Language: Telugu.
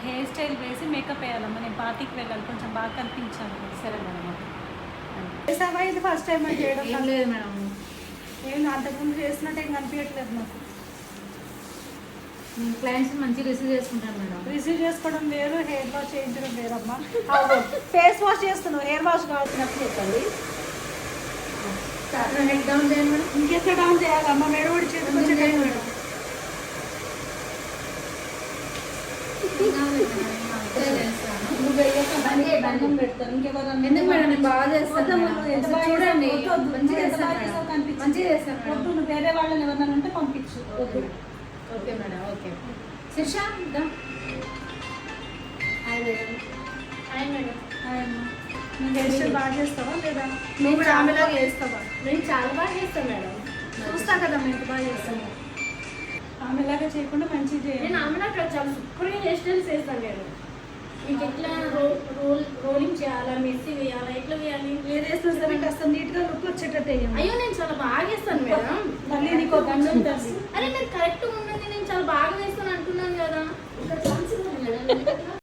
హెయిర్ స్టైల్ వేసి మేకప్ వేయాలమ్మా. నేను పార్టీకి వెళ్ళాలి, కొంచెం బాగా కనిపించాలి. సరే మేడం. చేసావా? ఇది ఫస్ట్ టైం చేయడం? ఏం లేదు మేడం. ఏం అంతకుముందు చేసినట్టు ఏం కనిపించట్లేదు నాకు. క్లయింట్స్ మంచిగా రిసీవ్ చేసుకుంటాను మేడం. రిసీవ్ చేసుకోవడం వేరు, హెయిర్ వాష్ చేయించడం వేరమ్మా. ఫేస్ వాష్ చేస్తున్నావు, హెయిర్ వాష్ కావాల్సినట్టు చెప్పండి. హెడ్ డౌన్ చేయండి మేడం. ఇంకెక్కడ డౌన్ చేయాలమ్మా? మెడవడి చేసి కొంచెం చేయండి మేడం. ఎందుకు మేడం, నేను బాగా చేస్తాను. చూడండి మంచిగా చేస్తాను. నువ్వు వేరే వాళ్ళని ఎవరైనా ఉంటే పంపించు. Okay madam. Okay Shirsha hi madam. నువ్వు హెయిర్ స్టైల్ బాగా చేస్తావా లేదా? నేను నువ్వు ఆమెలాగా చేస్తావా? నేను చాలా బాగా చేస్తాను మేడం. చూస్తా కదా ఎంత బాగా చేస్తాను. ఆమెలాగా చేయకుండా మంచిగా చేయాలి. నేను ఆమె అక్కడ చాలా సూపర్గా హెయిర్ స్టైల్స్ చేస్తాను నేను. మీకు ఎట్లా రోలింగ్ చేయాలా, మెస్సీ వేయాలా, ఎట్లా వేయాలి, ఏది వేసినా సరే కాస్త నీట్గా లుక్ వచ్చేటట్టు వేయాలి. అయ్యో నేను చాలా బాగా చేస్తాను మేడం. మళ్ళీ నీకు ఒక గంట ఉంటుంది. అరే మీరు కరెక్ట్గా ఉండండి, నేను చాలా బాగా వేస్తాను అంటున్నాను కదా. ఇక్కడ ఛాన్స్ ఉంది మేడం.